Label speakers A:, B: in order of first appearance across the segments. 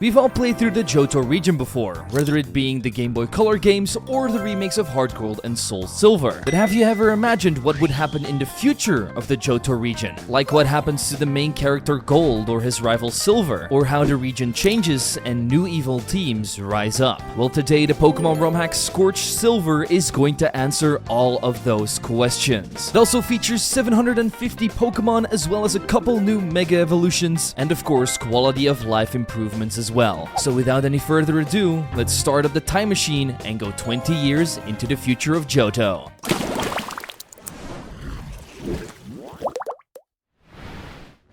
A: We've all played through the Johto region before, whether it being the Game Boy Color games or the remakes of Heart Gold and Soul Silver. But have you ever imagined what would happen in the future of the Johto region? Like what happens to the main character Gold or his rival Silver, or how the region changes and new evil teams rise up? Well, today the Pokemon ROM hack Scorched Silver is going to answer all of those questions. It also features 750 Pokemon as well as a couple new Mega Evolutions and of course quality of life improvements as well. So without any further ado, let's start up the time machine and go 20 years into the future of Johto.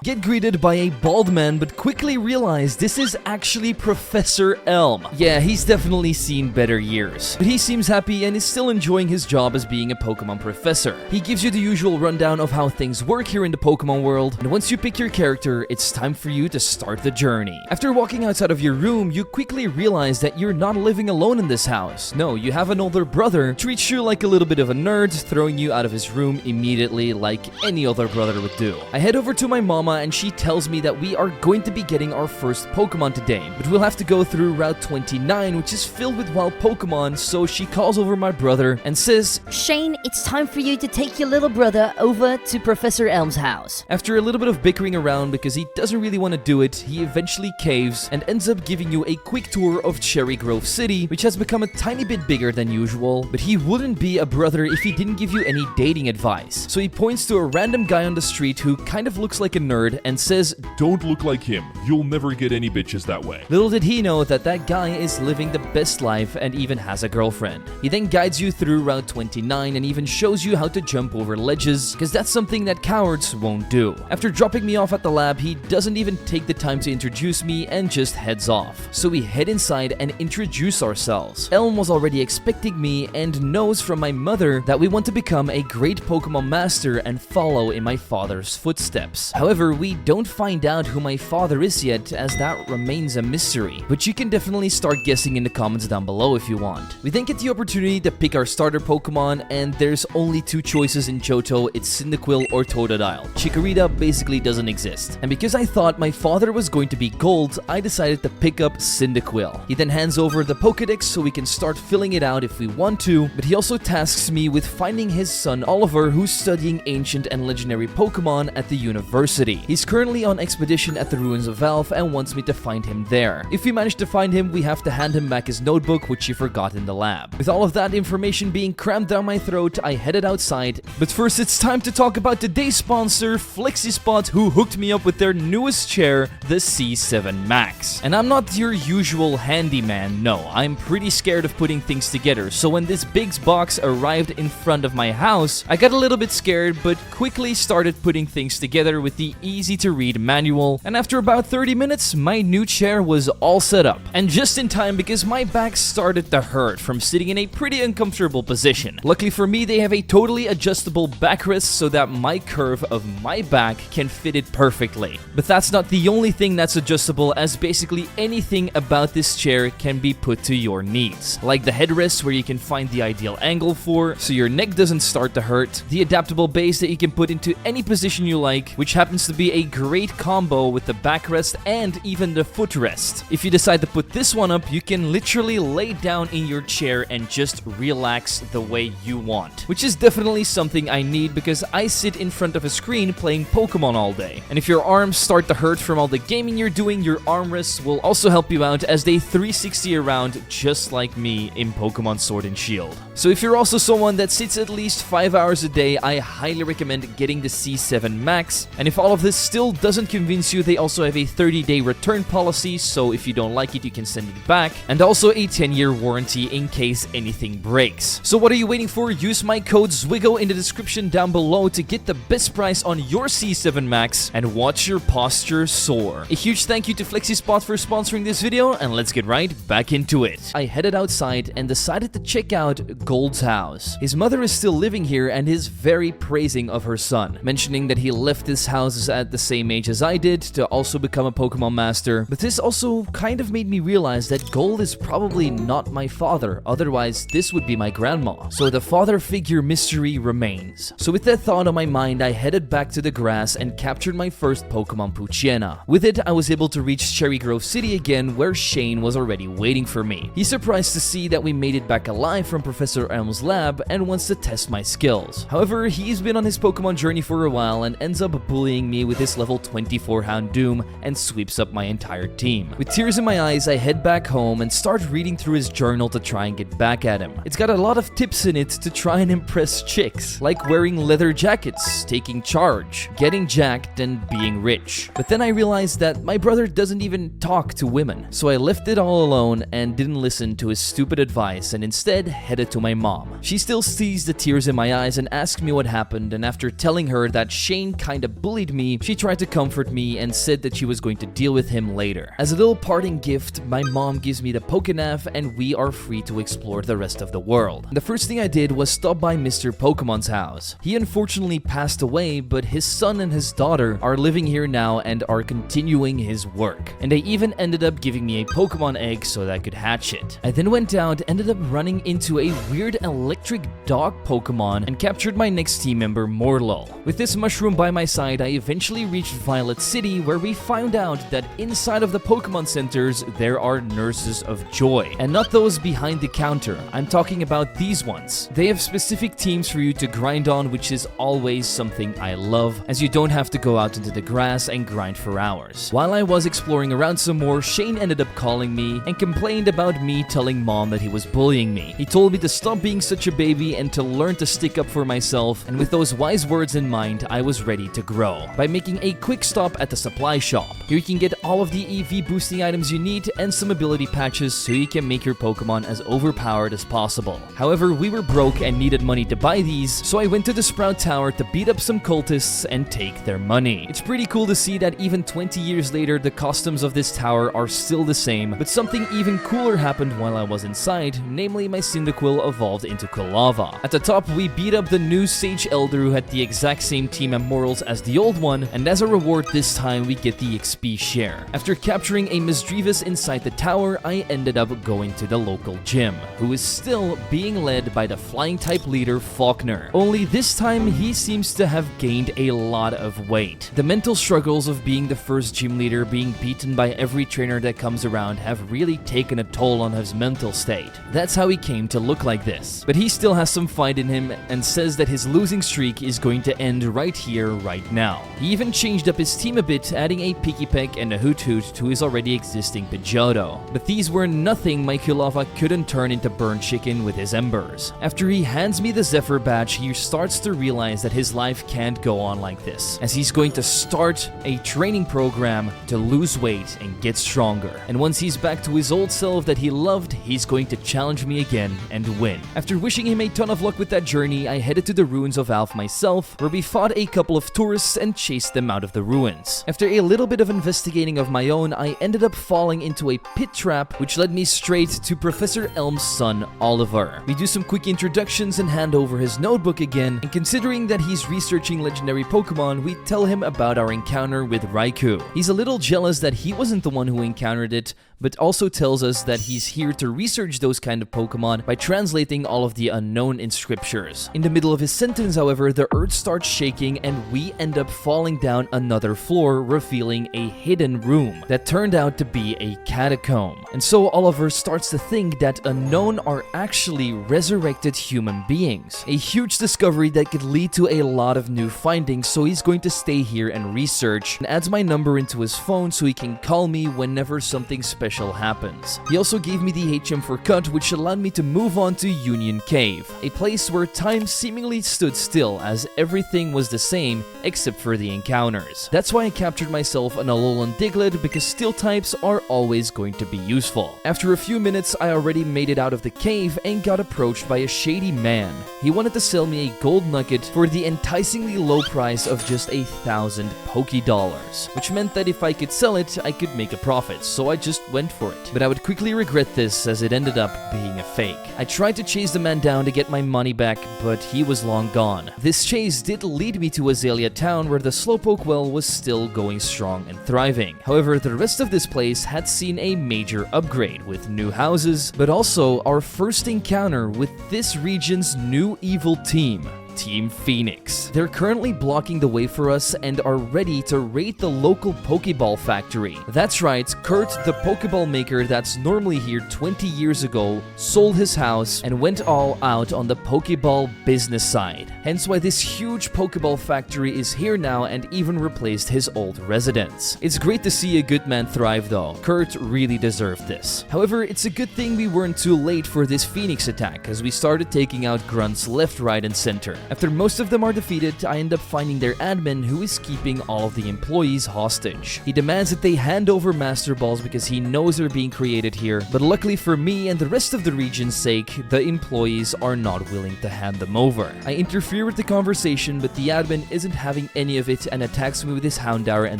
A: Get greeted by a bald man, but quickly realize this is actually Professor Elm. Yeah, he's definitely seen better years, but he seems happy and is still enjoying his job as being a Pokemon professor. He gives you the usual rundown of how things work here in the Pokemon world, and once you pick your character, it's time for you to start the journey. After walking outside of your room, you quickly realize that you're not living alone in this house. No, you have an older brother, treats you like a little bit of a nerd, throwing you out of his room immediately like any other brother would do. I head over to my mama and she tells me that we are going to be getting our first Pokemon today, but we'll have to go through Route 29, which is filled with wild Pokemon, so she calls over my brother and says,
B: "Shane, it's time for you to take your little brother over to Professor Elm's house."
A: After a little bit of bickering around because he doesn't really want to do it, he eventually caves and ends up giving you a quick tour of Cherry Grove City, which has become a tiny bit bigger than usual, but he wouldn't be a brother if he didn't give you any dating advice. So he points to a random guy on the street who kind of looks like a nerd and says,
C: "Don't look like him. You'll never get any bitches that way."
A: Little did he know that that guy is living the best life and even has a girlfriend. He then guides you through Route 29 and even shows you how to jump over ledges, because that's something that cowards won't do. After dropping me off at the lab, he doesn't even take the time to introduce me and just heads off. So we head inside and introduce ourselves. Elm was already expecting me and knows from my mother that we want to become a great Pokemon master and follow in my father's footsteps. However, we don't find out who my father is yet, as that remains a mystery, but you can definitely start guessing in the comments down below if you want. We then get the opportunity to pick our starter Pokemon, and there's only two choices in Johto. It's Cyndaquil or Totodile. Chikorita basically doesn't exist, and because I thought my father was going to be Gold, I decided to pick up Cyndaquil. He then hands over the Pokedex so we can start filling it out if we want to, but he also tasks me with finding his son Oliver, who's studying ancient and legendary Pokemon at the university. He's currently on expedition at the ruins of Valve and wants me to find him there. If we manage to find him, we have to hand him back his notebook, which he forgot in the lab. With all of that information being crammed down my throat, I headed outside. But first, it's time to talk about today's sponsor, FlexiSpot, who hooked me up with their newest chair, the C7 Max. And I'm not your usual handyman, no. I'm pretty scared of putting things together, so when this big box arrived in front of my house, I got a little bit scared, but quickly started putting things together with the easy-to-read manual, and after about 30 minutes, my new chair was all set up. And just in time, because my back started to hurt from sitting in a pretty uncomfortable position. Luckily for me, they have a totally adjustable backrest so that my curve of my back can fit it perfectly. But that's not the only thing that's adjustable, as basically anything about this chair can be put to your needs. Like the headrest, where you can find the ideal angle for, so your neck doesn't start to hurt. The adaptable base that you can put into any position you like, which happens to be a great combo with the backrest and even the footrest. If you decide to put this one up, you can literally lay down in your chair and just relax the way you want, which is definitely something I need because I sit in front of a screen playing Pokemon all day. And if your arms start to hurt from all the gaming you're doing, your armrests will also help you out, as they 360 around just like me in Pokemon Sword and Shield. So if you're also someone that sits at least 5 hours a day, I highly recommend getting the C7 Max. And if all of this still doesn't convince you, they also have a 30-day return policy, so if you don't like it, you can send it back, and also a 10-year warranty in case anything breaks. So what are you waiting for? Use my code ZWIGGO in the description down below to get the best price on your C7 Max and watch your posture soar. A huge thank you to FlexiSpot for sponsoring this video, and let's get right back into it. I headed outside and decided to check out Gold's house. His mother is still living here and is very praising of her son, mentioning that he left this house at the same age as I did to also become a Pokemon master, but this also kind of made me realize that Gold is probably not my father, otherwise this would be my grandma. So the father figure mystery remains. So with that thought on my mind, I headed back to the grass and captured my first Pokemon Poochyena. With it, I was able to reach Cherry Grove City again, where Shane was already waiting for me. He's surprised to see that we made it back alive from Professor Elm's lab and wants to test my skills. However, he's been on his Pokemon journey for a while and ends up bullying me with his level 24 Houndoom and sweeps up my entire team. With tears in my eyes, I head back home and start reading through his journal to try and get back at him. It's got a lot of tips in it to try and impress chicks, like wearing leather jackets, taking charge, getting jacked, and being rich. But then I realized that my brother doesn't even talk to women, so I left it all alone and didn't listen to his stupid advice and instead headed to my mom. She still sees the tears in my eyes and asked me what happened, and after telling her that Shane kinda bullied me, she tried to comfort me and said that she was going to deal with him later. As a little parting gift, my mom gives me the Pokénav and we are free to explore the rest of the world. The first thing I did was stop by Mr. Pokemon's house. He unfortunately passed away, but his son and his daughter are living here now and are continuing his work. And they even ended up giving me a Pokemon egg so that I could hatch it. I then went out, ended up running into a weird electric dog Pokemon and captured my next team member, Morlul. With this mushroom by my side, I eventually reached Violet City, where we found out that inside of the Pokemon centers there are nurses of joy, and not those behind the counter. I'm talking about these ones. They have specific teams for you to grind on, which is always something I love, as you don't have to go out into the grass and grind for hours. While I was exploring around some more, Shane ended up calling me and complained about me telling mom that he was bullying me. He told me to stop being such a baby and to learn to stick up for myself, and with those wise words in mind, I was ready to grow by making a quick stop at the supply shop. Here you can get all of the EV boosting items you need and some ability patches so you can make your Pokemon as overpowered as possible. However, we were broke and needed money to buy these, so I went to the Sprout Tower to beat up some cultists and take their money. It's pretty cool to see that even 20 years later, the customs of this tower are still the same, but something even cooler happened while I was inside, namely my Cyndaquil evolved into Quilava. At the top, we beat up the new Sage Elder who had the exact same team and morals as the old one, and as a reward this time we get the XP share. After capturing a Misdreavus inside the tower, I ended up going to the local gym, who is still being led by the flying type leader Faulkner. Only this time he seems to have gained a lot of weight. The mental struggles of being the first gym leader, being beaten by every trainer that comes around, have really taken a toll on his mental state. That's how he came to look like this. But he still has some fight in him and says that his losing streak is going to end right here, right now. He even changed up his team a bit, adding a Pikipek and a Hoot Hoot to his already existing Pidgeotto. But these were nothing my Quilava couldn't turn into burnt chicken with his embers. After he hands me the Zephyr badge, he starts to realize that his life can't go on like this, as he's going to start a training program to lose weight and get stronger. And once he's back to his old self that he loved, he's going to challenge me again and win. After wishing him a ton of luck with that journey, I headed to the ruins of Alph myself, where we fought a couple of tourists and chased them out of the ruins. After a little bit of investigating of my own, I ended up falling into a pit trap, which led me straight to Professor Elm's son, Oliver. We do some quick introductions and hand over his notebook again, and considering that he's researching legendary Pokemon, we tell him about our encounter with Raikou. He's a little jealous that he wasn't the one who encountered it, but also tells us that he's here to research those kind of Pokemon by translating all of the unknown in scriptures. In the middle of his sentence, however, the earth starts shaking and we end up falling down another floor, revealing a hidden room that turned out to be a catacomb. And so Oliver starts to think that unknown are actually resurrected human beings. A huge discovery that could lead to a lot of new findings, so he's going to stay here and research, and adds my number into his phone so he can call me whenever something special happens. He also gave me the HM for cut, which allowed me to move on to Union Cave, a place where time seemingly stood still as everything was the same except for the encounters. That's why I captured myself an Alolan Diglett, because steel types are always going to be useful. useful. After a few minutes, I already made it out of the cave and got approached by a shady man. He wanted to sell me a gold nugget for the enticingly low price of just 1,000 Poké Dollars, which meant that if I could sell it, I could make a profit, so I just went for it. But I would quickly regret this as it ended up being a fake. I tried to chase the man down to get my money back, but he was long gone. This chase did lead me to Azalea Town, where the Slowpoke well was still going strong and thriving. However, the rest of this place had seen a major upgrade with new houses, but also our first encounter with this region's new evil team. Team Phoenix. They're currently blocking the way for us and are ready to raid the local Pokeball factory. That's right, Kurt, the Pokeball maker that's normally here 20 years ago, sold his house and went all out on the Pokeball business side. Hence why this huge Pokeball factory is here now and even replaced his old residence. It's great to see a good man thrive though. Kurt really deserved this. However, it's a good thing we weren't too late for this Phoenix attack, as we started taking out grunts left, right, and center. After most of them are defeated, I end up finding their admin, who is keeping all of the employees hostage. He demands that they hand over Master Balls because he knows they're being created here, but luckily for me and the rest of the region's sake, the employees are not willing to hand them over. I interfere with the conversation, but the admin isn't having any of it and attacks me with his Houndour and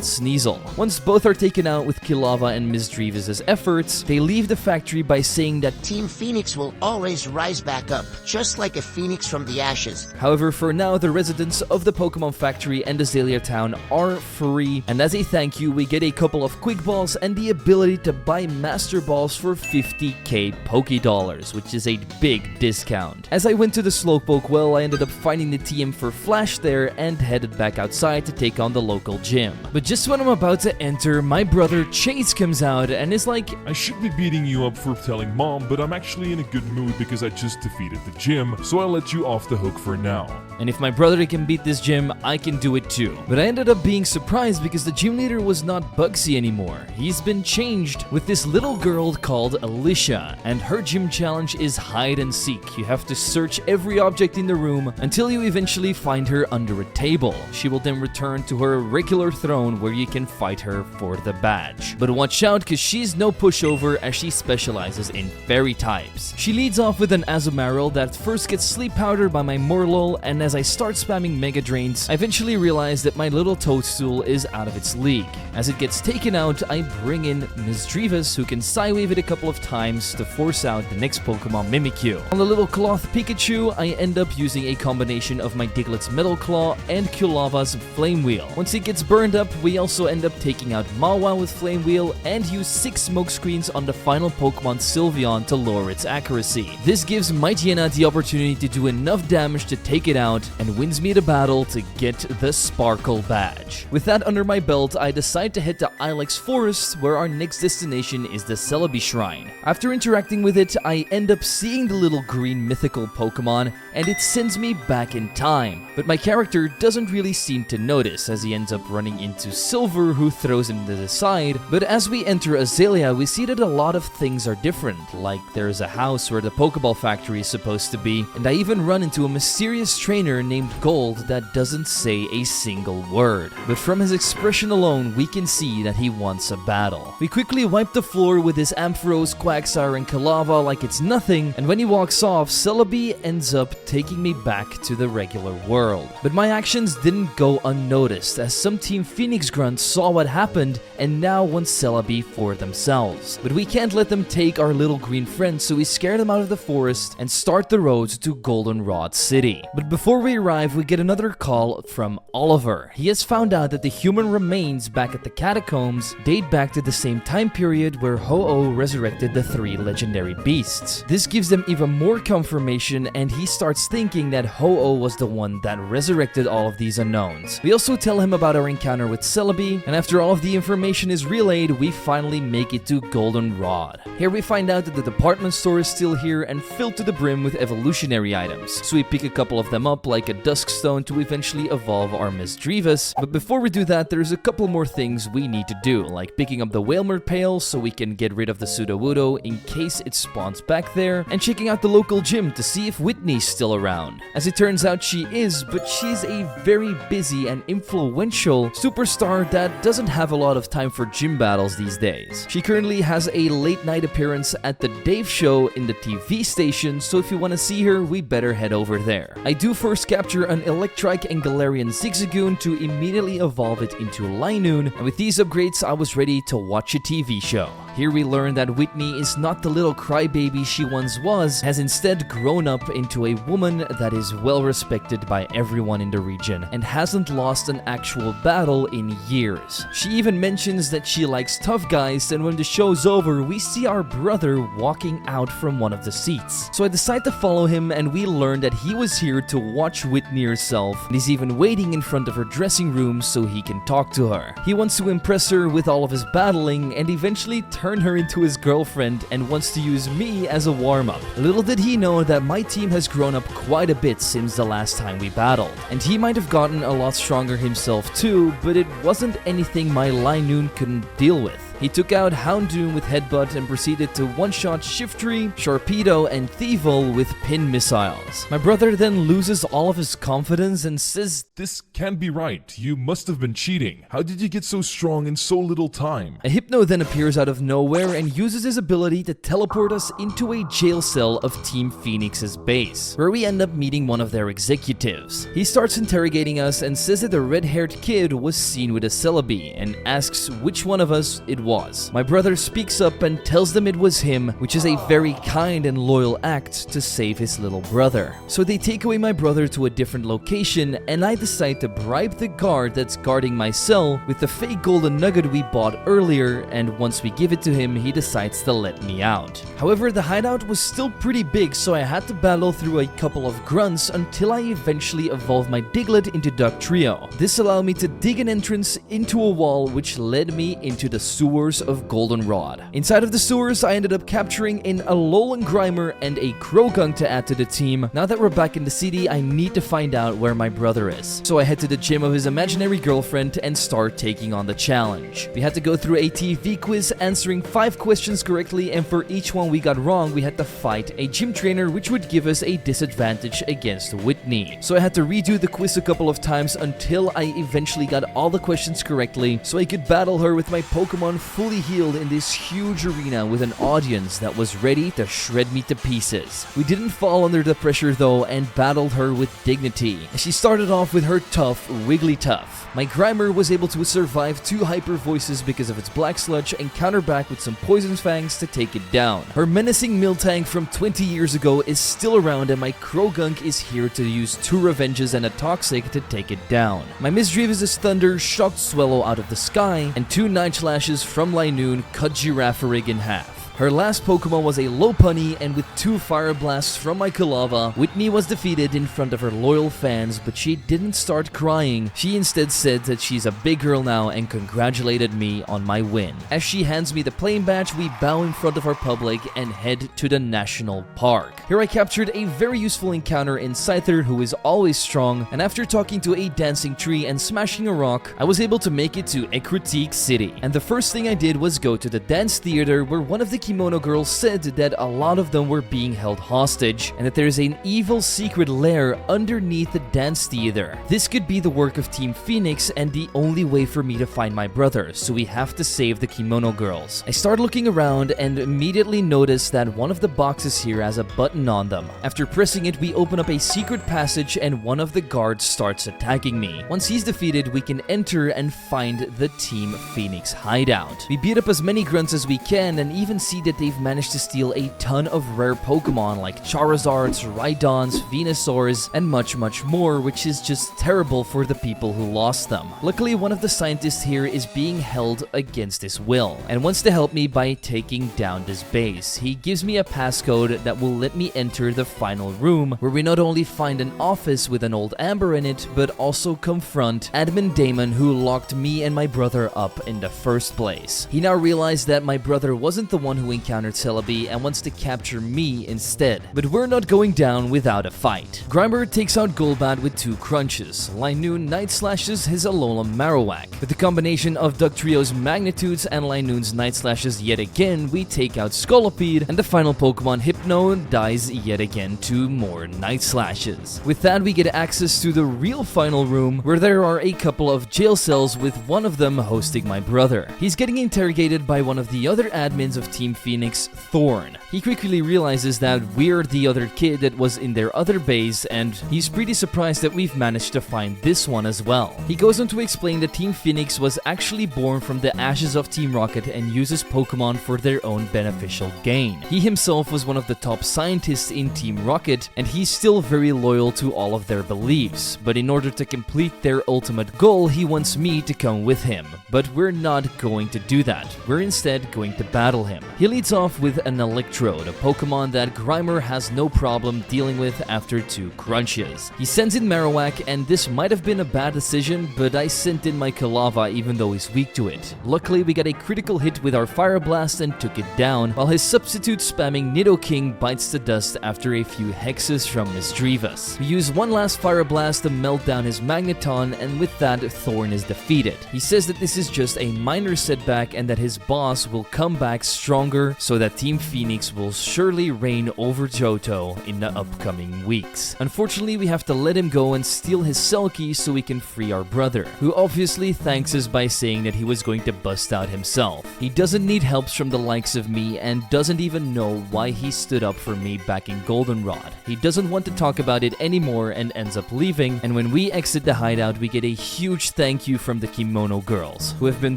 A: Sneasel. Once both are taken out with Kilava and Ms. Drevis' efforts, they leave the factory by saying that
D: Team Phoenix will always rise back up, just like a phoenix from the ashes.
A: However, for now, the residents of the Pokemon Factory and Azalea Town are free, and as a thank you, we get a couple of Quick Balls and the ability to buy Master Balls for 50k Poké Dollars, which is a big discount. As I went to the Slowpoke well, I ended up finding the TM for Flash there and headed back outside to take on the local gym. But just when I'm about to enter, my brother Chase comes out and is like,
C: I should be beating you up for telling Mom, but I'm actually in a good mood because I just defeated the gym, so I'll let you off the hook for now.
A: and if my brother can beat this gym, I can do it too. But I ended up being surprised because the gym leader was not Bugsy anymore. He's been changed with this little girl called Alicia, and her gym challenge is hide and seek. You have to search every object in the room until you eventually find her under a table. She will then return to her regular throne where you can fight her for the badge. But watch out, because she's no pushover as she specializes in fairy types. She leads off with an Azumarill that first gets sleep powdered by my Morlul, and as I start spamming Mega Drains, I eventually realize that my little Toadstool is out of its league. As it gets taken out, I bring in Ms. Drevis, who can Psywave it a couple of times to force out the next Pokemon Mimikyu. On the little Cloth Pikachu, I end up using a combination of my Diglett's Metal Claw and Kulava's Flame Wheel. Once it gets burned up, we also end up taking out Mawa with Flame Wheel and use 6 smoke screens on the final Pokemon Sylveon to lower its accuracy. This gives Mightyena the opportunity to do enough damage to take it out and wins me the battle to get the Sparkle badge. With that under my belt, I decide to head to Ilex Forest, where our next destination is the Celebi Shrine. After interacting with it, I end up seeing the little green mythical Pokemon, and it sends me back in time. But my character doesn't really seem to notice, as he ends up running into Silver, who throws him to the side. But as we enter Azalea, we see that a lot of things are different, like there's a house where the Pokeball factory is supposed to be, and I even run into a mysterious trainer named Gold that doesn't say a single word. But from his expression alone, we can see that he wants a battle. We quickly wipe the floor with his Ampharos, Quagsire, and Kalava like it's nothing, and when he walks off, Celebi ends up taking me back to the regular world. But my actions didn't go unnoticed, as some Team Phoenix grunts saw what happened and now want Celebi for themselves. But we can't let them take our little green friend, so we scare them out of the forest and start the road to Goldenrod City. But before we arrive, we get another call from Oliver. He has found out that the human remains back at the catacombs date back to the same time period where Ho-Oh resurrected the 3 legendary beasts. This gives them even more confirmation, and he starts thinking that Ho-Oh was the one that resurrected all of these unknowns. We also tell him about our encounter with Celebi, and after all of the information is relayed, we finally make it to Goldenrod. Here we find out that the department store is still here and filled to the brim with evolutionary items, so we pick a couple of them up like a Duskstone to eventually evolve our Ms. Drevis. But before we do that, there's a couple more things things we need to do, like picking up the Whalmer pail so we can get rid of the Sudowoodo in case it spawns back there, and checking out the local gym to see if Whitney's still around. As it turns out, she is, but she's a very busy and influential superstar that doesn't have a lot of time for gym battles these days. She currently has a late night appearance at the Dave Show in the TV station, so if you want to see her, we better head over there. I do first capture an Electrike and Galarian Zigzagoon to immediately evolve it into Linoon, and with these upgrades I was ready to watch a TV show. Here we learn that Whitney is not the little crybaby she once was, has instead grown up into a woman that is well respected by everyone in the region and hasn't lost an actual battle in years. She even mentions that she likes tough guys, and when the show's over we see our brother walking out from one of the seats. So I decide to follow him, and we learn that he was here to watch Whitney herself, and he's even waiting in front of her dressing room so he can talk to her. He wants to impress her with all of his battling and eventually turn her into his girlfriend, and wants to use me as a warm-up. Little did he know that my team has grown up quite a bit since the last time we battled, and he might have gotten a lot stronger himself too, but it wasn't anything my Linoon couldn't deal with. He took out Houndoom with Headbutt and proceeded to one-shot Shiftry, Sharpedo, and Thievul with Pin Missiles. My brother then loses all of his confidence and says,
C: This can't be right. You must have been cheating. How did you get so strong in so little time?
A: A Hypno then appears out of nowhere and uses his ability to teleport us into a jail cell of Team Phoenix's base, where we end up meeting one of their executives. He starts interrogating us and says that the red-haired kid was seen with a Celebi and asks which one of us it was. My brother speaks up and tells them it was him, which is a very kind and loyal act to save his little brother. So they take away my brother to a different location, and I decide to bribe the guard that's guarding my cell with the fake golden nugget we bought earlier, and once we give it to him, he decides to let me out. However, the hideout was still pretty big, so I had to battle through a couple of grunts until I eventually evolved my Diglett into Duck Trio. This allowed me to dig an entrance into a wall, which led me into the sewers of Goldenrod. Inside of the sewers, I ended up capturing an Alolan Grimer and a Croagunk to add to the team. Now that we're back in the city, I need to find out where my brother is. So I head to the gym of his imaginary girlfriend and start taking on the challenge. We had to go through a TV quiz, answering 5 questions correctly, and for each one we got wrong, we had to fight a gym trainer, which would give us a disadvantage against Whitney. So I had to redo the quiz a couple of times until I eventually got all the questions correctly, so I could battle her with my Pokemon fully healed in this huge arena with an audience that was ready to shred me to pieces. We didn't fall under the pressure though and battled her with dignity. She started off with her tough Wigglytuff. My Grimer was able to survive 2 Hyper Voices because of its Black Sludge and counter back with some Poison Fangs to take it down. Her menacing Miltank from 20 years ago is still around, and my Croagunk is here to use 2 Revenges and a Toxic to take it down. My Misdreavus' Thunder shocked Swellow out of the sky, and 2 Night Slashes from Linoon cut Girafarig in half. Her last Pokemon was a Lopunny, and with 2 Fire Blasts from my Kulava, Whitney was defeated in front of her loyal fans, but she didn't start crying. She instead said that she's a big girl now and congratulated me on my win. As she hands me the playing badge, we bow in front of our public and head to the National Park. Here I captured a very useful encounter in Scyther, who is always strong, and after talking to a dancing tree and smashing a rock, I was able to make it to Ecruteak City. And the first thing I did was go to the dance theater, where one of the Kimono girls said that a lot of them were being held hostage, and that there's an evil secret lair underneath the dance theater. This could be the work of Team Phoenix and the only way for me to find my brother, so we have to save the Kimono girls. I start looking around and immediately notice that one of the boxes here has a button on them. After pressing it, we open up a secret passage and one of the guards starts attacking me. Once he's defeated, we can enter and find the Team Phoenix hideout. We beat up as many grunts as we can and even see that they've managed to steal a ton of rare Pokemon like Charizards, Rhydons, Venusaurs, and much more, which is just terrible for the people who lost them. Luckily, one of the scientists here is being held against his will and wants to help me by taking down this base. He gives me a passcode that will let me enter the final room, where we not only find an office with an old Amber in it, but also confront Admin Damon, who locked me and my brother up in the first place. He now realized that my brother wasn't the one who who encountered Celebi and wants to capture me instead. But we're not going down without a fight. Grimer takes out Golbat with 2 crunches. Linoon Night Slashes his Alolan Marowak. With the combination of Dugtrio's Magnitudes and Linoon's Night Slashes yet again, we take out Scolipede, and the final Pokemon Hypno dies yet again to more Night Slashes. With that, we get access to the real final room, where there are a couple of jail cells with one of them hosting my brother. He's getting interrogated by one of the other admins of Team Phoenix, Thorn. He quickly realizes that we're the other kid that was in their other base, and he's pretty surprised that we've managed to find this one as well. He goes on to explain that Team Phoenix was actually born from the ashes of Team Rocket and uses Pokemon for their own beneficial gain. He himself was one of the top scientists in Team Rocket, and he's still very loyal to all of their beliefs, but in order to complete their ultimate goal, he wants me to come with him. But we're not going to do that. We're instead going to battle him. He leads off with an Electrode, a Pokemon that Grimer has no problem dealing with after 2 crunches. He sends in Marowak, and this might have been a bad decision, but I sent in my Kalava even though he's weak to it. Luckily, we got a critical hit with our Fire Blast and took it down, while his substitute spamming Nidoking bites the dust after a few hexes from Misdreavus. We use one last Fire Blast to melt down his Magneton, and with that, Thorn is defeated. He says that this is just a minor setback and that his boss will come back stronger, so that Team Phoenix will surely reign over Johto in the upcoming weeks. Unfortunately, we have to let him go and steal his cell key so we can free our brother, who obviously thanks us by saying that he was going to bust out himself. He doesn't need helps from the likes of me and doesn't even know why he stood up for me back in Goldenrod. He doesn't want to talk about it anymore and ends up leaving, and when we exit the hideout, we get a huge thank you from the Kimono Girls, who have been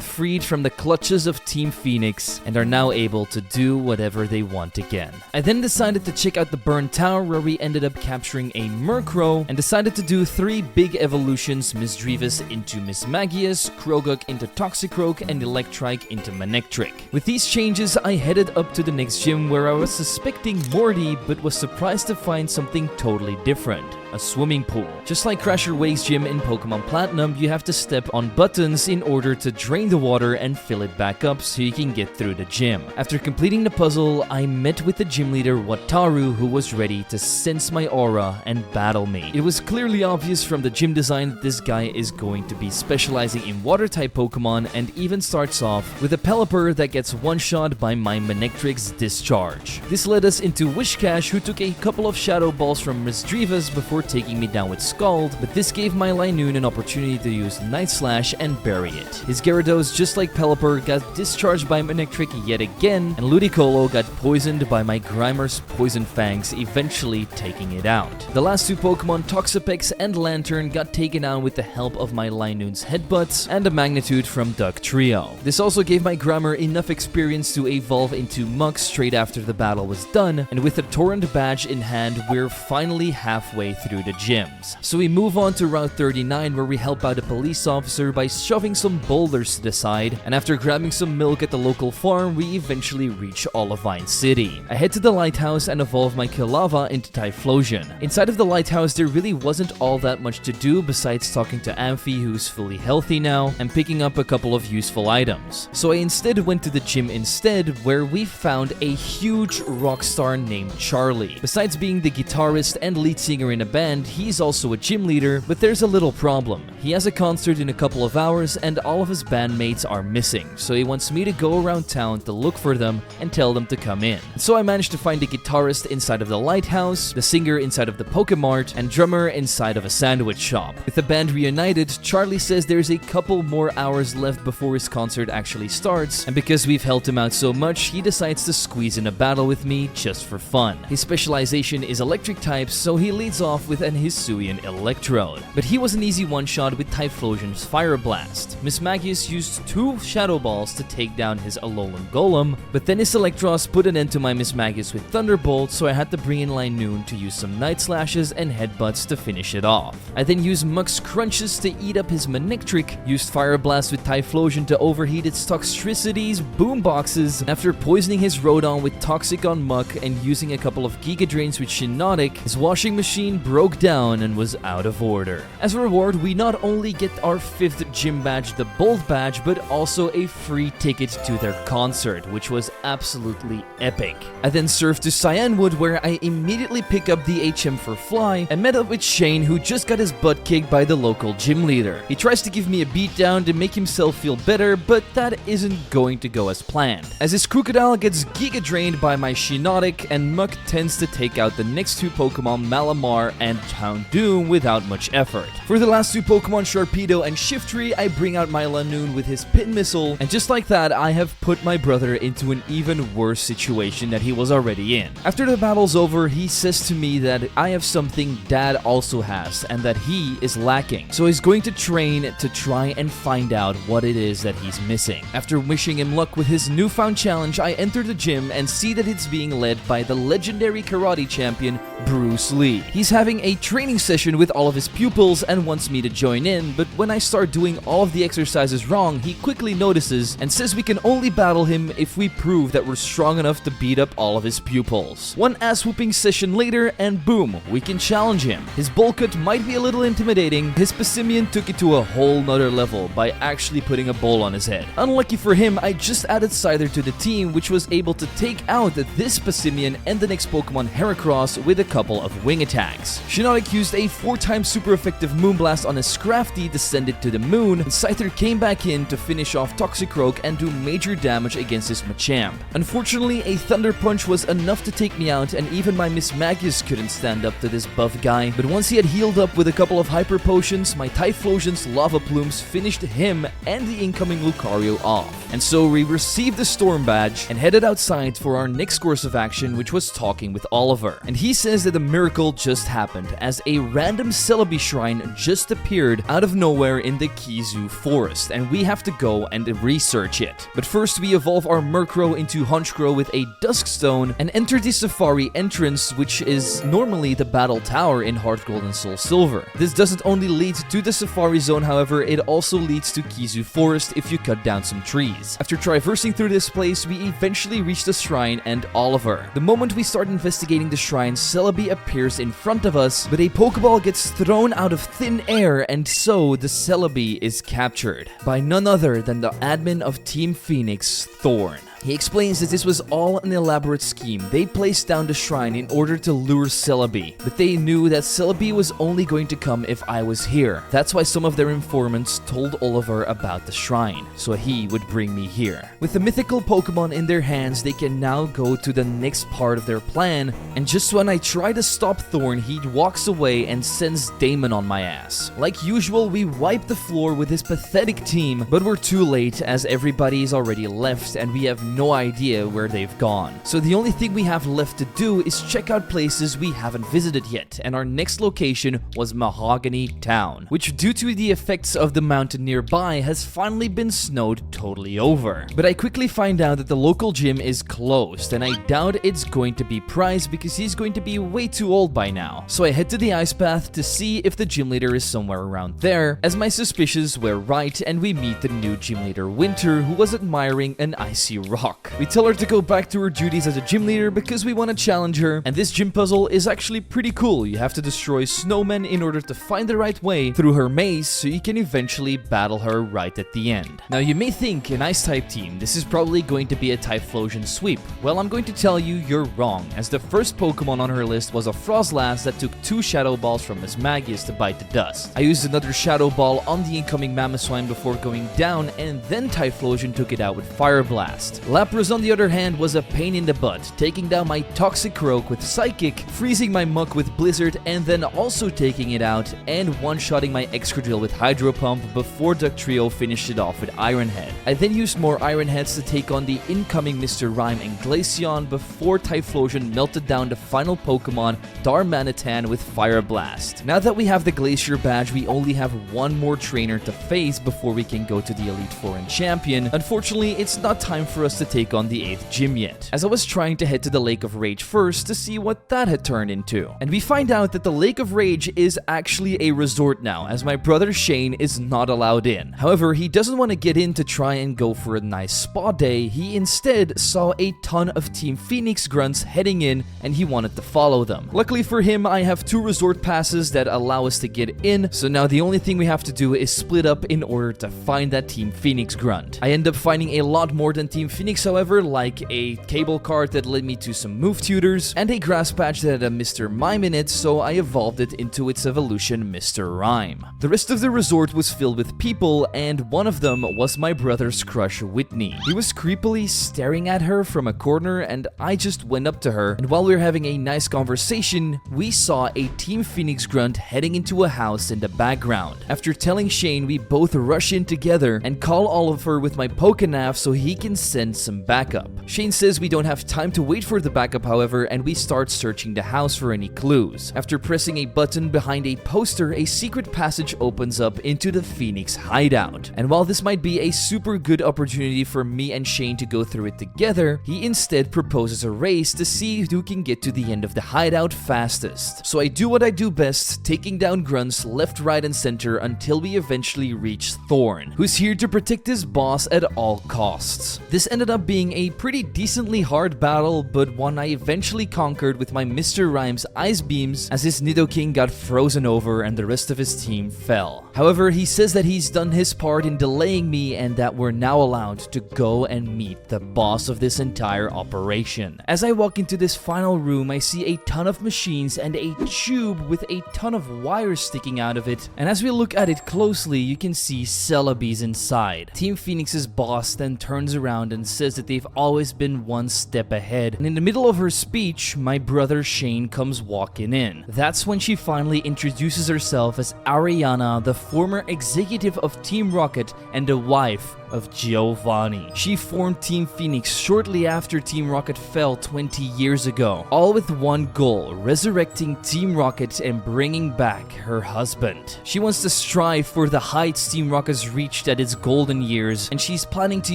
A: freed from the clutches of Team Phoenix and are now able to do whatever they want again. I then decided to check out the Burn Tower, where we ended up capturing a Murkrow, and decided to do 3 big evolutions: Misdreavus into Mismagius, Kroguk into Toxicroak, and Electrike into Manectric. With these changes, I headed up to the next gym, where I was suspecting Morty, but was surprised to find something totally different: a swimming pool. Just like Crasher Wake's gym in Pokemon Platinum, you have to step on buttons in order to drain the water and fill it back up so you can get through the gym. After completing the puzzle, I met with the gym leader Wataru, who was ready to sense my aura and battle me. It was clearly obvious from the gym design that this guy is going to be specializing in water-type Pokemon, and even starts off with a Pelipper that gets one-shot by my Manectric's Discharge. This led us into Wishcash, who took a couple of Shadow Balls from Misdreavus before taking me down with Scald, but this gave my Linoon an opportunity to use Night Slash and bury it. His Gyarados, just like Pelipper, got discharged by Manectric yet again, and Ludicolo got poisoned by my Grimer's Poison Fangs, eventually taking it out. The last 2 Pokemon, Toxapex and Lantern, got taken out with the help of my Linoon's Headbutts and a Magnitude from Dugtrio. This also gave my Grimer enough experience to evolve into Muk straight after the battle was done, and with a Torrent badge in hand, we're finally halfway through the gyms. So we move on to Route 39, where we help out a police officer by shoving some boulders to the side, and after grabbing some milk at the local farm, we eventually reach Olivine City. I head to the lighthouse and evolve my Kilava into Typhlosion. Inside of the lighthouse, there really wasn't all that much to do besides talking to Amphi, who's fully healthy now, and picking up a couple of useful items. So I instead went to the gym instead, where we found a huge rock star named Charlie. Besides being the guitarist and lead singer in a band, he's also a gym leader, but there's a little problem. He has a concert in a couple of hours and all of his bandmates are missing, so he wants me to go around town to look for them and tell them to come in. So I managed to find the guitarist inside of the lighthouse, the singer inside of the Pokemart, and drummer inside of a sandwich shop. With the band reunited, Charlie says there's a couple more hours left before his concert actually starts, and because we've helped him out so much, he decides to squeeze in a battle with me just for fun. His specialization is electric types, so he leads off with an Hisuian Electrode. But he was an easy one-shot with Typhlosion's Fire Blast. Mismagius used 2 Shadow Balls to take down his Alolan Golem, but then his Electros put an end to my Mismagius with Thunderbolt, so I had to bring in Linoon to use some Night Slashes and Headbutts to finish it off. I then used Muk's Crunches to eat up his Manectric, used Fire Blast with Typhlosion to overheat its Toxtricity's Boomboxes. After poisoning his Rodon with Toxic on Muk and using a couple of Giga Drains with Shiinotic, his washing machine broke broke down and was out of order. As a reward, we not only get our 5th gym badge, the Bold badge, but also a free ticket to their concert, which was absolutely epic. I then surfed to Cyanwood, where I immediately pick up the HM for Fly and met up with Shane, who just got his butt kicked by the local gym leader. He tries to give me a beatdown to make himself feel better, but that isn't going to go as planned, as his Crocodile gets Giga Drained by my Shiinotic, and Muk tends to take out the next 2 Pokemon, Malamar and Houndoom, without much effort. For the last 2 Pokemon, Sharpedo and Shiftry, I bring out my Lanoon with his Pin Missile, and just like that, I have put my brother into an even worse situation that he was already in. After the battle's over, he says to me that I have something Dad also has, and that he is lacking. So he's going to train to try and find out what it is that he's missing. After wishing him luck with his newfound challenge, I enter the gym and see that it's being led by the legendary karate champion, Bruce Lee. He's having a training session with all of his pupils and wants me to join in, but when I start doing all of the exercises wrong, he quickly notices and says we can only battle him if we prove that we're strong enough to beat up all of his pupils. One ass-whooping session later, and boom, we can challenge him. His bowl cut might be a little intimidating. His Passimian took it to a whole nother level by actually putting a bowl on his head. Unlucky for him, I just added Scyther to the team, which was able to take out this Passimian and the next Pokemon, Heracross, with a couple of wing attacks. Shiinotic used a 4-time super effective Moonblast on his Scrafty to send it to the moon, and Scyther came back in to finish off Toxicroak and do major damage against his Machamp. Unfortunately, a Thunder Punch was enough to take me out, and even my Miss Magius couldn't stand up to this buff guy, but once he had healed up with a couple of Hyper Potions, my Typhlosion's Lava Plumes finished him and the incoming Lucario off. And so we received the Storm Badge and headed outside for our next course of action, which was talking with Oliver. And he says that a miracle just happened, as a random Celebi shrine just appeared out of nowhere in the Kizu forest, and we have to go and research it. But first we evolve our Murkrow into Honchkrow with a Dusk Stone and enter the Safari entrance, which is normally the Battle Tower in Heart Gold and Soul Silver. This doesn't only lead to the Safari Zone, however, it also leads to Kizu Forest if you cut down some trees. After traversing through this place, we eventually reach the shrine and Oliver. The moment we start investigating the shrine, Celebi appears in front of us, but a Pokeball gets thrown out of thin air, and so the Celebi is captured by none other than the admin of Team Phoenix, Thorn. He explains that this was all an elaborate scheme. They placed down the shrine in order to lure Celebi, but they knew that Celebi was only going to come if I was here. That's why some of their informants told Oliver about the shrine, so he would bring me here. With the mythical Pokemon in their hands, they can now go to the next part of their plan, and just when I try to stop Thorn, he walks away and sends Damon on my ass. Like usual, we wipe the floor with his pathetic team, but we're too late as everybody is already left and we have no idea where they've gone. So the only thing we have left to do is check out places we haven't visited yet, and our next location was Mahogany Town, which due to the effects of the mountain nearby has finally been snowed totally over. But I quickly find out that the local gym is closed, and I doubt it's going to be Prize because he's going to be way too old by now. So I head to the Ice Path to see if the gym leader is somewhere around there, as my suspicions were right, and we meet the new gym leader Winter, who was admiring an icy rock. We tell her to go back to her duties as a gym leader because we want to challenge her, and this gym puzzle is actually pretty cool. You have to destroy snowmen in order to find the right way through her maze so you can eventually battle her right at the end. Now you may think an Ice-type team, this is probably going to be a Typhlosion sweep. Well, I'm going to tell you you're wrong, as the first Pokemon on her list was a Frostlass that took 2 Shadow Balls from Miss Magius to bite the dust. I used another Shadow Ball on the incoming Mamoswine before going down, and then Typhlosion took it out with Fire Blast. Lapras, on the other hand, was a pain in the butt, taking down my Toxicroak with Psychic, freezing my Muk with Blizzard, and then also taking it out and one-shotting my Excadrill with Hydro Pump before Ductrio finished it off with Iron Head. I then used more Iron Heads to take on the incoming Mr. Rime and Glaceon before Typhlosion melted down the final Pokemon, Darmanitan, with Fire Blast. Now that we have the Glacier badge, we only have one more trainer to face before we can go to the Elite Four and Champion. Unfortunately, it's not time for us us to take on the 8th gym yet, as I was trying to head to the Lake of Rage first to see what that had turned into. And we find out that the Lake of Rage is actually a resort now, as my brother Shane is not allowed in. However, he doesn't want to get in to try and go for a nice spa day. He instead saw a ton of Team Phoenix grunts heading in and he wanted to follow them. Luckily for him, I have 2 resort passes that allow us to get in, so now the only thing we have to do is split up in order to find that Team Phoenix grunt. I end up finding a lot more than Team Phoenix, however, like a cable cart that led me to some move tutors and a grass patch that had a Mr. Mime in it, so I evolved it into its evolution Mr. Rhyme. The rest of the resort was filled with people, and one of them was my brother's crush Whitney. He was creepily staring at her from a corner, and I just went up to her, and while we were having a nice conversation, we saw a Team Phoenix grunt heading into a house in the background. After telling Shane, we both rush in together and call Oliver with my Pokénav so he can send some backup. Shane says we don't have time to wait for the backup, however, and we start searching the house for any clues. After pressing a button behind a poster, a secret passage opens up into the Phoenix hideout. And while this might be a super good opportunity for me and Shane to go through it together, he instead proposes a race to see who can get to the end of the hideout fastest. So I do what I do best, taking down grunts left, right, and center until we eventually reach Thorn, who's here to protect his boss at all costs. This ended up being a pretty decently hard battle, but one I eventually conquered with my Mr. Rhyme's ice beams as his Nidoking got frozen over and the rest of his team fell. However, he says that he's done his part in delaying me and that we're now allowed to go and meet the boss of this entire operation. As I walk into this final room, I see a ton of machines and a tube with a ton of wires sticking out of it, and as we look at it closely, you can see Celebi's inside. Team Phoenix's boss then turns around and says that they've always been one step ahead, and in the middle of her speech, my brother Shane comes walking in. That's when she finally introduces herself as Ariana, the former executive of Team Rocket and the wife of Giovanni. She formed Team Phoenix shortly after Team Rocket fell 20 years ago, all with one goal: resurrecting Team Rocket and bringing back her husband. She wants to strive for the heights Team Rocket's reached at its golden years, and she's planning to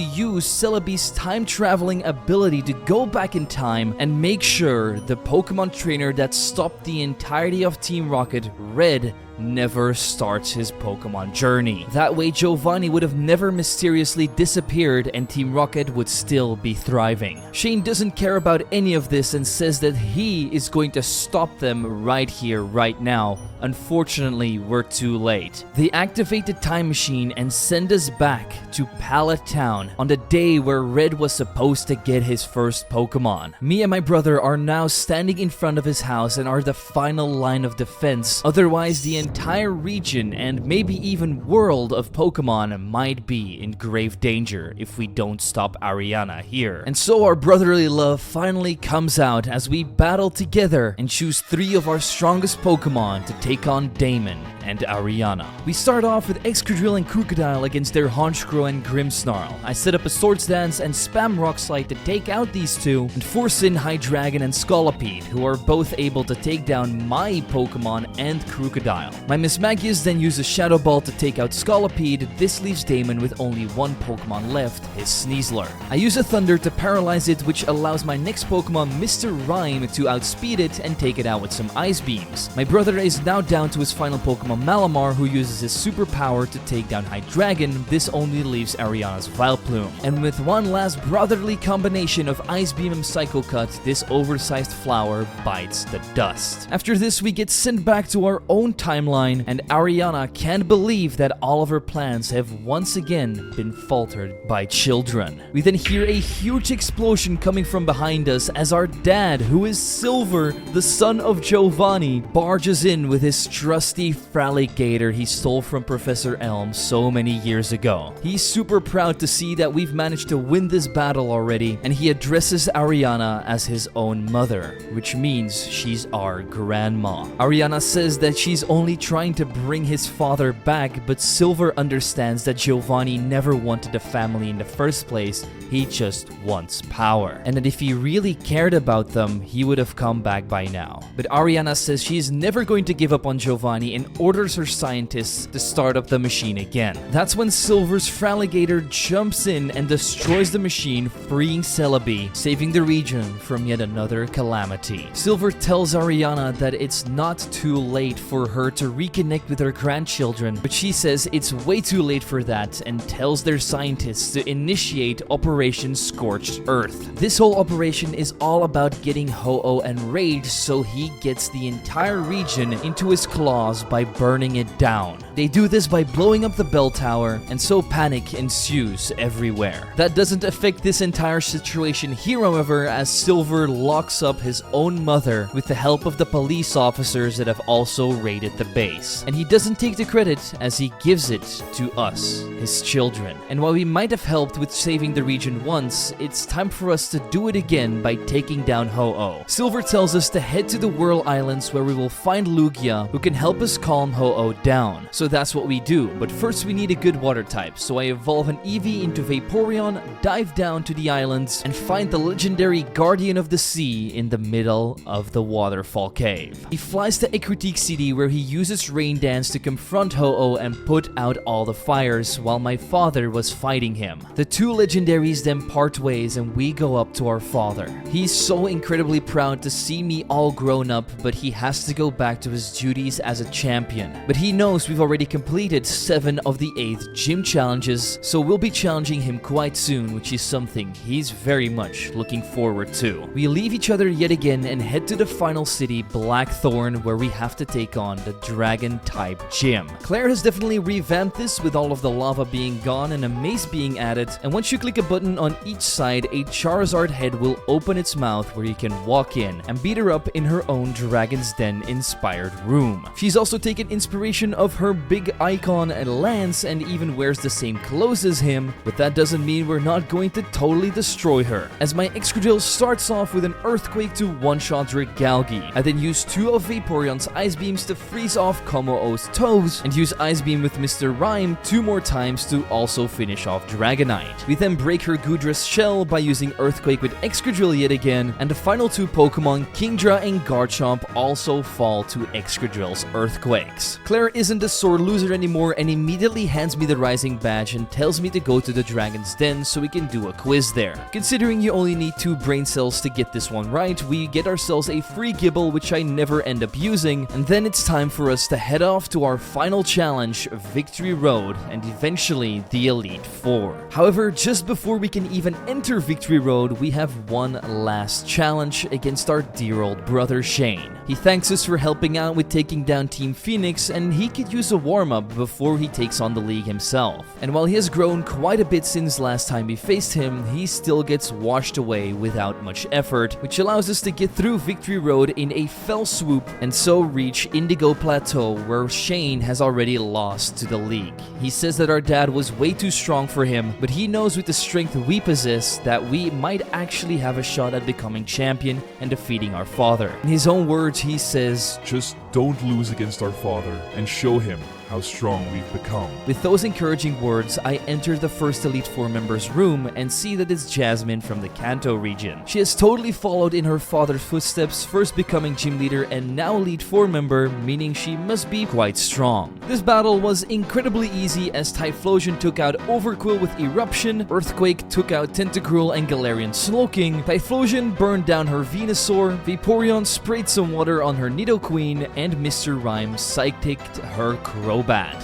A: use Celebi's time-traveling ability to go back in time and make sure the Pokemon trainer that stopped the entirety of Team Rocket, Red, never starts his Pokemon journey. That way, Giovanni would have never mysteriously disappeared and Team Rocket would still be thriving. Shane doesn't care about any of this and says that he is going to stop them right here, right now. Unfortunately, we're too late. They activate the time machine and send us back to Pallet Town on the day where Red was supposed to get his first Pokemon. Me and my brother are now standing in front of his house and are the final line of defense. Otherwise, the entire region and maybe even world of Pokemon might be in grave danger if we don't stop Ariana here. And so our brotherly love finally comes out as we battle together and choose 3 of our strongest Pokemon to take on Damon and Ariana. We start off with Excadrill and Crocodile against their Honchkrow and Grimmsnarl. I set up a Swords Dance and spam Rock Slide to take out these 2 and force in Hydreigon and Scolipede, who are both able to take down my Pokemon and Crocodile. My Mismagius then uses Shadow Ball to take out Scolipede. This leaves Damon with only 1 Pokemon left, his Sneasler. I use a Thunder to paralyze it, which allows my next Pokemon, Mr. Rhyme, to outspeed it and take it out with some Ice Beams. My brother is now down to his final Pokemon, Malamar, who uses his superpower to take down Hydreigon. This only leaves Ariana's Vileplume. And with one last brotherly combination of Ice Beam and Psycho Cut, this oversized flower bites the dust. After this, we get sent back to our own timeline, and Ariana can't believe that all of her plans have once again been faltered by children. We then hear a huge explosion coming from behind us as our dad, who is Silver, the son of Giovanni, barges in with his trusty Fraligator he stole from Professor Elm so many years ago. He's super proud to see that we've managed to win this battle already, and he addresses Ariana as his own mother, which means she's our grandma. Ariana says that she's only trying to bring his father back, but Silver understands that Giovanni never wanted a family in the first place he just wants power. And that if he really cared about them, he would have come back by now. But Ariana says she is never going to give up on Giovanni and orders her scientists to start up the machine again. That's when Silver's Fraligator jumps in and destroys the machine, freeing Celebi, saving the region from yet another calamity. Silver tells Ariana that it's not too late for her to reconnect with her grandchildren, but she says it's way too late for that and tells their scientists to initiate Operation Scorched Earth. This whole operation is all about getting Ho-Oh enraged so he gets the entire region into his claws by burning it down. They do this by blowing up the bell tower, and so panic ensues everywhere. That doesn't affect this entire situation here, however, as Silver locks up his own mother with the help of the police officers that have also raided the base. And he doesn't take the credit as he gives it to us, his children. And while we might have helped with saving the region once, it's time for us to do it again by taking down Ho-Oh. Silver tells us to head to the Whirl Islands where we will find Lugia, who can help us calm Ho-Oh down. So that's what we do, but first we need a good water type, so I evolve an Eevee into Vaporeon, dive down to the islands, and find the legendary Guardian of the Sea in the middle of the waterfall cave. He flies to Ecruteak City where he uses Rain Dance to confront Ho-Oh and put out all the fires while my father was fighting him. The two legendaries then part ways and we go up to our father. He's so incredibly proud to see me all grown up, but he has to go back to his duties as a champion. But he knows we've already completed 7 of the 8 gym challenges, so we'll be challenging him quite soon, which is something he's very much looking forward to. We leave each other yet again and head to the final city, Blackthorn, where we have to take on the Dragon-type gym. Claire has definitely revamped this with all of the lava being gone and a maze being added, and once you click a button on each side, a Charizard head will open its mouth where you can walk in and beat her up in her own Dragon's Den inspired room. She's also taken inspiration of her big icon and Lance and even wears the same clothes as him, but that doesn't mean we're not going to totally destroy her, as my Excadrill starts off with an Earthquake to one-shot Dragalge. I then use 2 of Vaporeon's Ice Beams to freeze off Como-O's toes, and use Ice Beam with Mr. Rhyme 2 more times to also finish off Dragonite. We then break her Goodra's shell by using Earthquake with Excadrill yet again, and the final 2 Pokemon, Kingdra and Garchomp, also fall to Excadrill's Earthquakes. Claire isn't a sore loser anymore and immediately hands me the Rising Badge and tells me to go to the Dragon's Den so we can do a quiz there. Considering you only need 2 brain cells to get this one right, we get ourselves a free Gibble, which I never end up using, and then it's time for us to head off to our final challenge, Victory Road, and eventually the Elite Four. However, just before we can even enter Victory Road, we have one last challenge against our dear old brother Shane. He thanks us for helping out with taking down Team Phoenix, and he could use a warm-up before he takes on the league himself. And while he has grown quite a bit since last time we faced him, he still gets washed away without much effort, which allows us to get through Victory Road in a fell swoop and so reach Indigo Plateau, where Shane has already lost to the league. He says that our dad was way too strong for him, but he knows with the strength we possess that we might actually have a shot at becoming champion and defeating our father. In his own words, he says,
C: Just don't lose against our father and show him how strong we've become.
A: With those encouraging words, I enter the first Elite Four member's room and see that it's Jasmine from the Kanto region. She has totally followed in her father's footsteps, first becoming gym leader and now Elite Four member, meaning she must be quite strong. This battle was incredibly easy as Typhlosion took out Overqwil with Eruption, Earthquake took out Tentacruel and Galarian Slowking, Typhlosion burned down her Venusaur, Vaporeon sprayed some water on her Nidoqueen, and Mr. Rhyme psychicked her Crobat.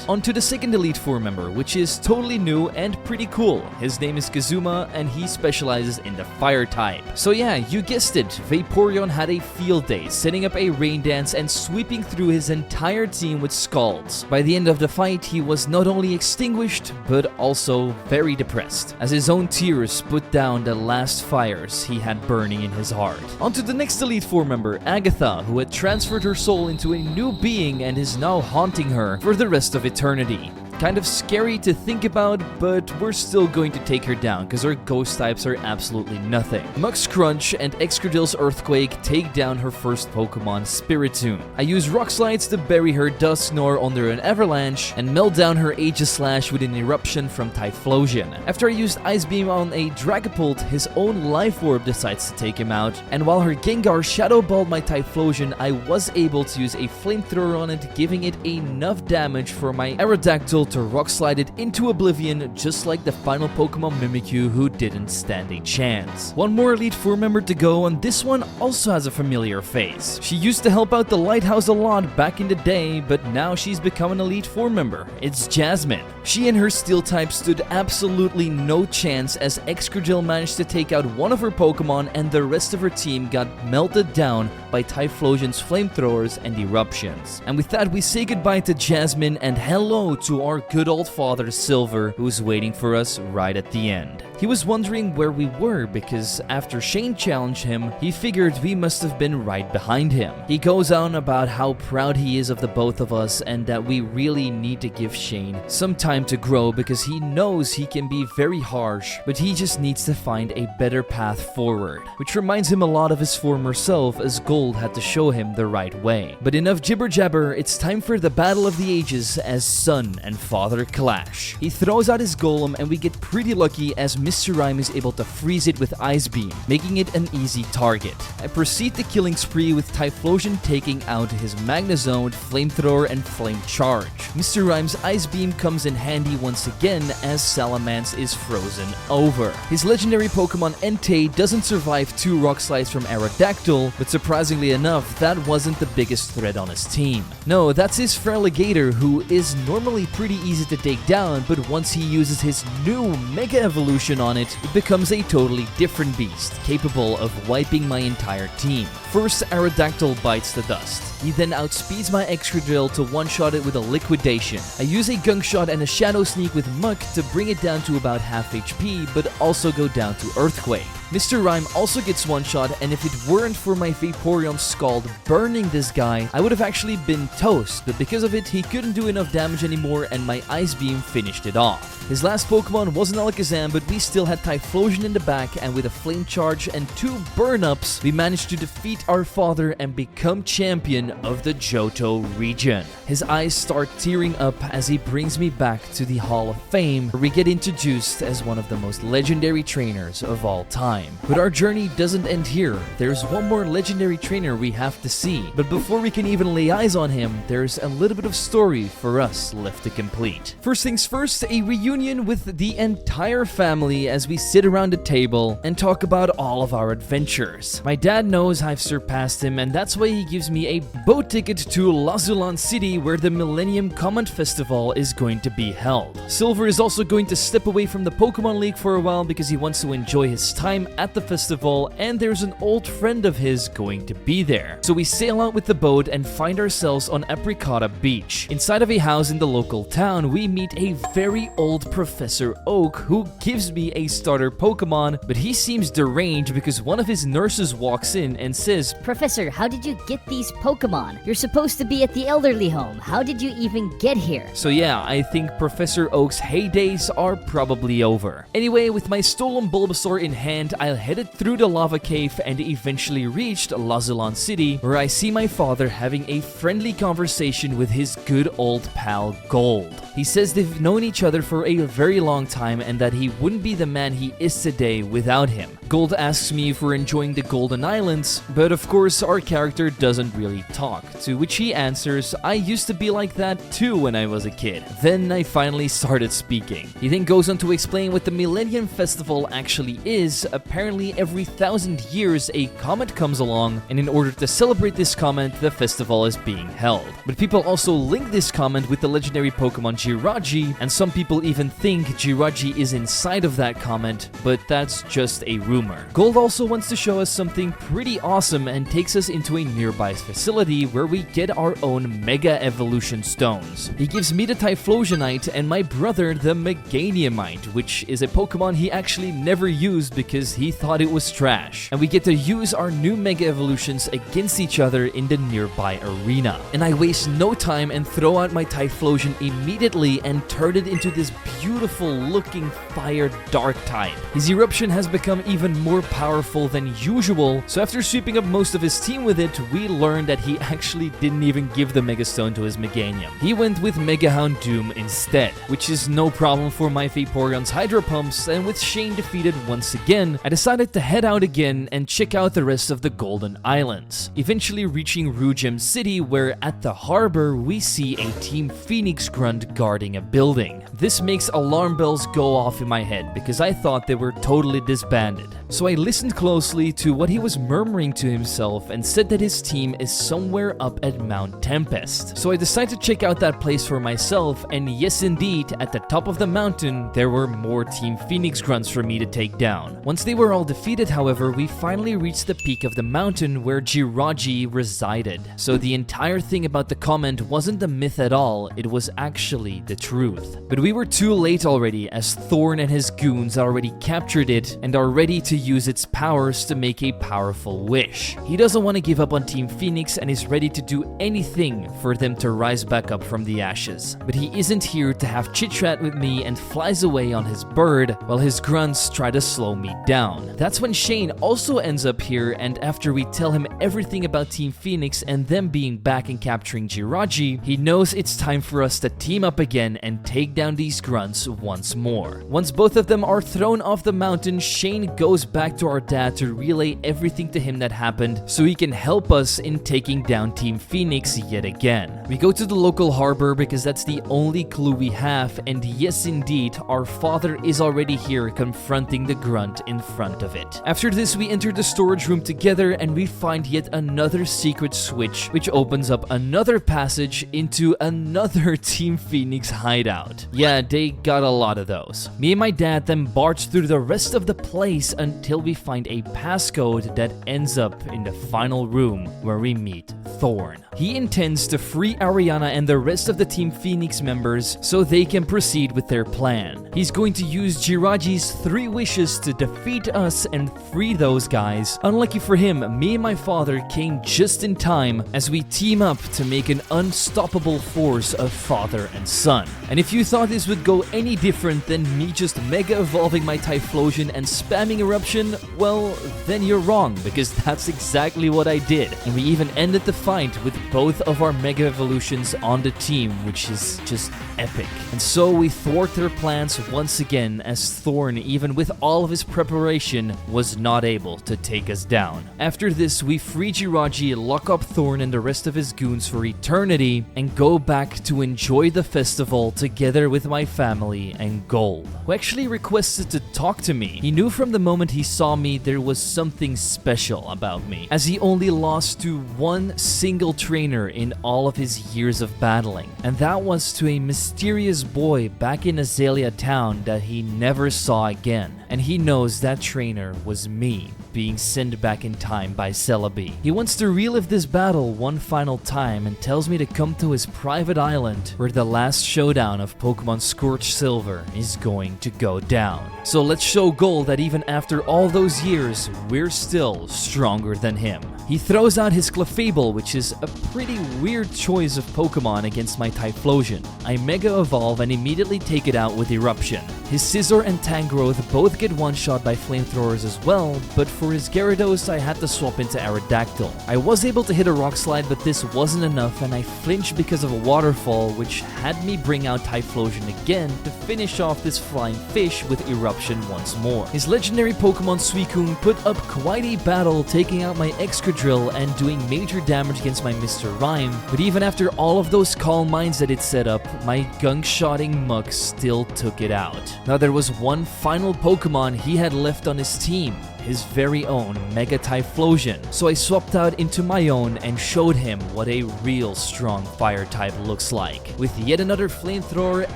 A: On to the second Elite Four member, which is totally new and pretty cool. His name is Kazuma and he specializes in the fire type. So yeah, you guessed it, Vaporeon had a field day, setting up a rain dance and sweeping through his entire team with Scalds. By the end of the fight, he was not only extinguished, but also very depressed, as his own tears put down the last fires he had burning in his heart. On to the next Elite Four member, Agatha, who had transferred her soul into a new being and is now haunting her for the rest of eternity. Kind of scary to think about, but we're still going to take her down because her ghost types are absolutely nothing. Mux Crunch and Excadrill's Earthquake take down her first Pokemon, Spiritomb. I use Rock Slides to bury her Dusknoir under an Avalanche and melt down her Aegislash with an Eruption from Typhlosion. After I used Ice Beam on a Dragapult, his own Life Orb decides to take him out, and while her Gengar Shadow Balled my Typhlosion, I was able to use a Flamethrower on it, giving it enough damage for my Aerodactyl to Rock Slide it into oblivion, just like the final Pokemon Mimikyu, who didn't stand a chance. One more Elite Four member to go, and this one also has a familiar face. She used to help out the Lighthouse a lot back in the day, but now she's become an Elite Four member. It's Jasmine. She and her Steel type stood absolutely no chance as Excadrill managed to take out one of her Pokemon, and the rest of her team got melted down by Typhlosion's Flamethrowers and Eruptions. And with that, we say goodbye to Jasmine and hello to our good old father Silver, who's waiting for us right at the end. He was wondering where we were because after Shane challenged him, he figured we must have been right behind him. He goes on about how proud he is of the both of us and that we really need to give Shane some time to grow because he knows he can be very harsh, but he just needs to find a better path forward. Which reminds him a lot of his former self, as Gold had to show him the right way. But enough jibber jabber, it's time for the battle of the ages as son and father clash. He throws out his Golem and we get pretty lucky as Mr. Rime is able to freeze it with Ice Beam, making it an easy target. I proceed the killing spree with Typhlosion taking out his Magnezone, Flamethrower, and Flame Charge. Mr. Rime's Ice Beam comes in handy once again as Salamence is frozen over. His legendary Pokemon Entei doesn't survive 2 Rock Slides from Aerodactyl, but surprisingly enough, that wasn't the biggest threat on his team. No, that's his Feraligatr, who is normally pretty easy to take down, but once he uses his new Mega Evolution on it, it becomes a totally different beast, capable of wiping my entire team. First, Aerodactyl bites the dust. He then outspeeds my Excadrill to one-shot it with a Liquidation. I use a Gunk Shot and a Shadow Sneak with Muck to bring it down to about half HP, but also go down to Earthquake. Mr. Rime also gets one-shot, and if it weren't for my Vaporeon Scald burning this guy, I would have actually been toast, but because of it, he couldn't do enough damage anymore and my Ice Beam finished it off. His last Pokemon wasn't Alakazam, but we still had Typhlosion in the back, and with a Flame Charge and 2 burn-ups, we managed to defeat our father and become champion of the Johto region. His eyes start tearing up as he brings me back to the Hall of Fame, where we get introduced as one of the most legendary trainers of all time. But our journey doesn't end here. There's one more legendary trainer we have to see. But before we can even lay eyes on him, there's a little bit of story for us left to complete. First things first, a reunion with the entire family as we sit around a table and talk about all of our adventures. My dad knows I've surpassed him, and that's why he gives me a boat ticket to Lazulan City, where the Millennium Comment Festival is going to be held. Silver is also going to step away from the Pokemon League for a while because he wants to enjoy his time at the festival, and there's an old friend of his going to be there. So we sail out with the boat and find ourselves on Apricota Beach. Inside of a house in the local town, we meet a very old Professor Oak who gives me a starter Pokemon, but he seems deranged because one of his nurses walks in and says,
B: Professor, how did you get these Pokemon? You're supposed to be at the elderly home. How did you even get here?
A: So yeah, I think Professor Oak's heydays are probably over. Anyway, with my stolen Bulbasaur in hand, I headed through the lava cave and eventually reached Lazulan City, where I see my father having a friendly conversation with his good old pal Gold. He says they've known each other for a very long time and that he wouldn't be the man he is today without him. Gold asks me if we're enjoying the Golden Islands, but of course our character doesn't really talk, to which he answers, I used to be like that too when I was a kid. Then I finally started speaking. He then goes on to explain what the Millennium Festival actually is. Apparently every 1,000 years a comet comes along, and in order to celebrate this comet, the festival is being held. But people also link this comet with the legendary Pokemon Jirachi, and some people even think Jirachi is inside of that comet, but that's just a rumor. rumor. Gold also wants to show us something pretty awesome and takes us into a nearby facility where we get our own Mega Evolution Stones. He gives me the Typhlosionite and my brother the Meganiumite, which is a Pokemon he actually never used because he thought it was trash. And we get to use our new Mega Evolutions against each other in the nearby arena. And I waste no time and throw out my Typhlosion immediately and turn it into this beautiful looking fire dark type. His eruption has become even more powerful than usual, so after sweeping up most of his team with it, we learned that he actually didn't even give the Mega Stone to his Meganium. He went with Mega Houndoom instead, which is no problem for my Vaporeon's Hydro Pumps, and with Shane defeated once again, I decided to head out again and check out the rest of the Golden Islands, eventually reaching Rugem City, where at the harbor we see a Team Phoenix grunt guarding a building. This makes alarm bells go off in my head because I thought they were totally disbanded. So I listened closely to what he was murmuring to himself and said that his team is somewhere up at Mount Tempest. So I decided to check out that place for myself, and yes indeed, at the top of the mountain there were more Team Phoenix grunts for me to take down. Once they were all defeated, however, we finally reached the peak of the mountain where Jirachi resided. So the entire thing about the comment wasn't a myth at all, it was actually the truth. But we were too late already, as Thorn and his goons already captured it and are ready to use its powers to make a powerful wish. He doesn't want to give up on Team Phoenix and is ready to do anything for them to rise back up from the ashes. But he isn't here to have chit-chat with me and flies away on his bird while his grunts try to slow me down. That's when Shane also ends up here, and after we tell him everything about Team Phoenix and them being back and capturing Jirachi, he knows it's time for us to team up again and take down these grunts once more. Once both of them are thrown off the mountain, Shane goes back to our dad to relay everything to him that happened so he can help us in taking down Team Phoenix yet again. We go to the local harbor because that's the only clue we have, and yes indeed, our father is already here confronting the grunt in front of it. After this, we enter the storage room together and we find yet another secret switch which opens up another passage into another Team Phoenix hideout. Yeah, they got a lot of those. Me and my dad then barge through the rest of the place until we find a passcode that ends up in the final room where we meet Thorn. He intends to free Ariana and the rest of the Team Phoenix members so they can proceed with their plan. He's going to use Jirachi's 3 wishes to defeat us and free those guys. Unlucky for him, me and my father came just in time as we team up to make an unstoppable force of father and son. And if you thought this would go any different than me just mega evolving my Typhlosion and spamming Eruption, well, then you're wrong, because that's exactly what I did. And we even ended the fight with both of our Mega Evolutions on the team, which is just epic. And so we thwart their plans once again, as Thorn, even with all of his preparation, was not able to take us down. After this, we free Jirachi, lock up Thorn and the rest of his goons for eternity, and go back to enjoy the festival together with my family and Gold, who actually requested to talk to me. He knew from the moment he saw me there was something special about me, as he only lost to one single trainer in all of his years of battling, and that was to a mysterious boy back in Azalea Town that he never saw again. And he knows that trainer was me, being sent back in time by Celebi. He wants to relive this battle one final time and tells me to come to his private island where the last showdown of Pokemon Scorched Silver is going to go down. So let's show Gold that even after all those years, we're still stronger than him. He throws out his Clefable, which is a pretty weird choice of Pokemon against my Typhlosion. I Mega Evolve and immediately take it out with Eruption. His Scizor and Tangrowth both get one-shot by Flamethrowers as well, but for his Gyarados I had to swap into Aerodactyl. I was able to hit a Rock Slide, but this wasn't enough and I flinched because of a Waterfall, which had me bring out Typhlosion again to finish off this flying fish with Eruption once more. His legendary Pokemon Suicune put up quite a battle, taking out my Excadrill and doing major damage against my Mr. Rhyme, but even after all of those Calm Minds that it set up, my gunk-shotting Muk still took it out. Now there was one final Pokemon he had left on his team, his very own Mega Typhlosion. So I swapped out into my own and showed him what a real strong fire type looks like. With yet another flamethrower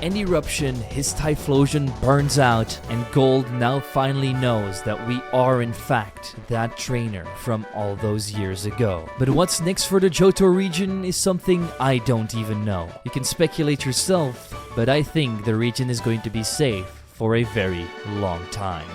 A: and eruption, his Typhlosion burns out, and Gold now finally knows that we are in fact that trainer from all those years ago. But what's next for the Johto region is something I don't even know. You can speculate yourself, but I think the region is going to be safe for a very long time.